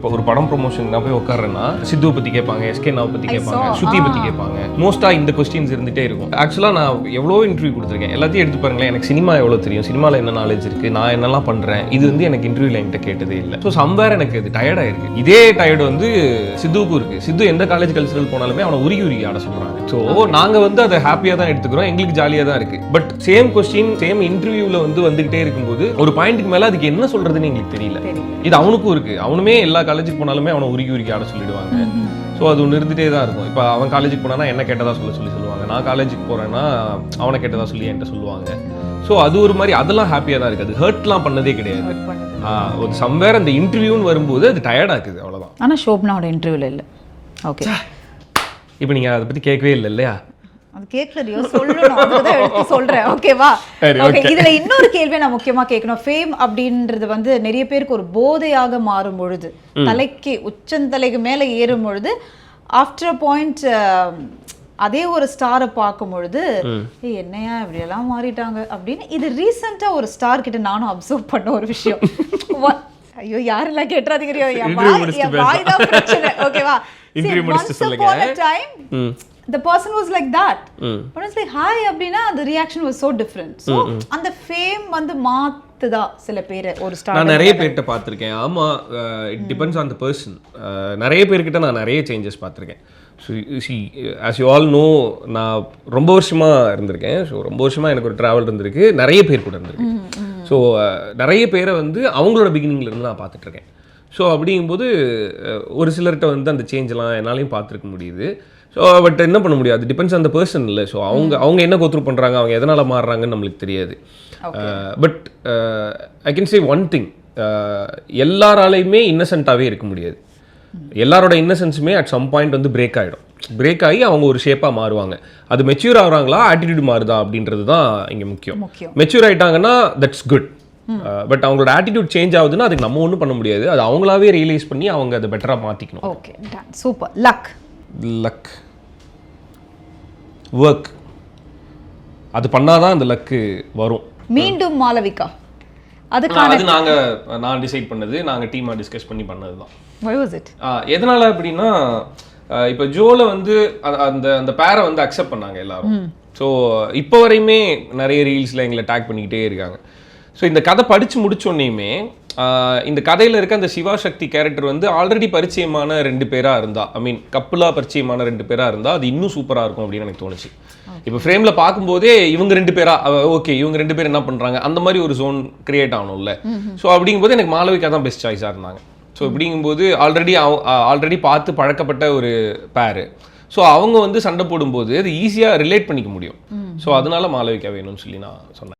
இப்போ ஒரு படம் ப்ரொமோஷன் நான் போய் உட்கார்றேன்னா சித்துவை பற்றி கேட்பாங்க, எஸ்கேனாவை பற்றி கேட்பாங்க, ஸ்ருதியை பற்றி கேட்பாங்க. மோஸ்ட்டாக இந்த கொஸ்டின்ஸ் இருந்துகிட்டே இருக்கும். ஆக்சுவலாக நான் எவ்வளோ இன்டர்வியூ கொடுத்துருக்கேன், எல்லாத்தையும் எடுத்து பாருங்களேன். எனக்கு சினிமா எவ்வளோ தெரியும், சினிமாவில் என்ன நாலேஜ் இருக்குது, நான் என்னெல்லாம் பண்ணுறேன், இது வந்து எனக்கு இன்டர்வியூவில் என்கிட்ட கேட்டதே இல்லை. ஸோ சம்வேர் எனக்கு இது டயர்டாக இருக்குது. இதே டயர்டு வந்து சித்துவுக்கும் இருக்குது. சித்து எந்த காலேஜ் கல்ச்சரல் போனாலுமே அவனை உருகி ஆட சொல்கிறாங்க. ஸோ நாங்கள் வந்து அதை ஹாப்பியாக தான் எடுத்துக்கிறோம், எங்களுக்கு ஜாலியாக தான் இருக்குது. பட் சேம் கொஸ்டின் சேம் இன்டர்வியூவில் வந்துகிட்டே இருக்கும்போது ஒரு பாயிண்ட்டுக்கு மேலே அதுக்கு என்ன சொல்கிறதுன்னு எங்களுக்கு தெரியல. இது அவனுக்கும் இருக்குது. அவனுமே எல்லா காலேஜுக்கு போனாலுமே அவனை உருகி ஆட சொல்லிடுவாங்க. ஸோ அது ஒன்று இருந்துகிட்டே தான் இருக்கும். இப்போ அவன் காலேஜுக்கு போனானா என்ன கேட்டதா சொல்லுவாங்க, நான் காலேஜுக்கு போகிறேன்னா அவனை கேட்டதா சொல்லி என்கிட்ட சொல்லுவாங்க. ஸோ அது ஒரு மாதிரி அதெல்லாம் ஹாப்பியாக தான் இருக்குது. அது ஹர்ட்லாம் பண்ணதே கிடையாது. ஒரு சம்வேர் அந்த இன்டர்வியூன்னு வரும்போது அது டயர்டாக இருக்குது, அவ்வளோதான். ஆனால் ஷோப்னாவோட இன்டர்வியூவில் இல்லை. ஓகே, இப்போ நீங்கள் அதை பற்றி கேட்கவே இல்லை இல்லையா? அது கேட்கலையோ சொல்லணும், அதுதான் எடுத்து சொல்றேன். ஓகேவா? ஓகே, இதுல இன்னொரு கேள்வியை நான் முக்கியமா கேட்கணும். ஃபேம் அப்படின்றது வந்து நிறைய பேருக்கு ஒரு போதையாக மாறும் பொழுது, தலைக்கு உச்சந்தலைக்கு மேல ஏறும் பொழுது, ஆஃப்டர் பாயிண்ட் அதே ஒரு ஸ்டாரை பார்க்கும் பொழுது என்னையா இப்படி எல்லாம் மாறிட்டாங்க அப்படின்னு. இது ரீசெண்டா ஒரு ஸ்டார் கிட்ட நானும் அப்சர்வ் பண்ண ஒரு விஷயம். ஐயோ யாரெல்லாம் கேட்டுறாதீங்க, ஓகேவா? The person was like that. But it's like hi அப்படினா the reaction was so different. So அந்த fame வந்து மாத்துதா சில பேர் ஒரு ஸ்டார். நான் நிறைய பேர்ட்ட பார்த்திருக்கேன். ஆமா, it depends on the person. நிறைய பேர்கிட்ட நான் நிறைய சேஞ்சஸ் பார்த்திருக்கேன். So as you all know, நான் ரொம்ப வருஷமா இருந்திருக்கேன். ஸோ ரொம்ப வருஷமா எனக்கு ஒரு ட்ராவல் இருந்திருக்கு, நிறைய பேர் கூட இருந்திருக்கு. ஸோ நிறைய பேரை வந்து அவங்களோட பிகினிங்ல இருந்து நான் பார்த்துட்டு இருக்கேன். ஸோ அப்படிங்கும்போது ஒரு சிலர்கிட்ட வந்து அந்த சேஞ்செலாம் என்னாலையும் பார்த்துருக்க முடியுது. ஸோ பட் என்ன பண்ண முடியாது, டிபெண்ட்ஸ் ஆன் த பர்சன் இல்லை. ஸோ அவங்க என்ன கோத்ரூ பண்ணுறாங்க, அவங்க எதனால் மாறுறாங்கன்னு நம்மளுக்கு தெரியாது. But I can say one thing, எல்லாராலையுமே இன்னசென்ட்டாகவே இருக்க முடியாது. எல்லாரோட இன்னசென்ஸுமே அட் சம் பாயிண்ட் வந்து பிரேக் ஆகிடும். பிரேக் ஆகி அவங்க ஒரு ஷேப்பாக மாறுவாங்க. அது மெச்சூர் ஆகுறாங்களா, ஆட்டிடியூட் மாறுதா அப்படின்றது தான் இங்கே முக்கியம். மெச்சூர் ஆகிட்டாங்கன்னா தட்ஸ் குட். பட் அவங்களோட ஆட்டிடியூட் சேஞ்ச் ஆகுதுன்னா அதுக்கு நம்ம ஒன்றும் பண்ண முடியாது. அது அவங்களாவே ரியலைஸ் பண்ணி அவங்க அதை பெட்டராக மாற்றிக்கணும். Okay, super. லக் ஒர்க், அது பண்ணாதான் அந்த லக்கு வரும். மீண்டும் மாளவிகா, அது நான் டிசைட் பண்ணது, நாங்கள் டீமாக டிஸ்கஸ் பண்ணி பண்ணது தான். Why was it? எதனால அப்படின்னா, இப்போ ஜோல வந்து அந்த பேரை வந்து அக்செப்ட் பண்ணாங்க எல்லாரும். ஸோ இப்போ வரையுமே நிறைய ரீல்ஸில் எங்களை டேக் பண்ணிக்கிட்டே இருக்காங்க. ஸோ இந்த கதை படித்து முடிச்சோன்னையுமே இந்த கதையில் இருக்க அந்த சிவா சக்தி கேரக்டர் வந்து ஆல்ரெடி பரிச்சயமான 2 பேராக இருந்தா, ஐ மீன் கப்புலாக பரிச்சயமான 2 பேராக இருந்தால் அது இன்னும் சூப்பராக இருக்கும் அப்படின்னு எனக்கு தோணுச்சு. இப்போ ஃப்ரேமில் பார்க்கும்போதே இவங்க 2 பேரா, ஓகே இவங்க 2 பேர் என்ன பண்ணுறாங்க, அந்த மாதிரி ஒரு ஜோன் கிரியேட் ஆகணும்ல. ஸோ அப்படிங்கும்போது எனக்கு மாளவிகா தான் பெஸ்ட் சாய்ஸாக இருந்தாங்க. ஸோ அப்படிங்கும்போது ஆல்ரெடி பார்த்து பழக்கப்பட்ட ஒரு பேரு. ஸோ அவங்க வந்து சண்டை போடும்போது அது ஈஸியாக ரிலேட் பண்ணிக்க முடியும். ஸோ அதனால மாளவிகா வேணும்னு சொல்லி நான் சொன்னேன்.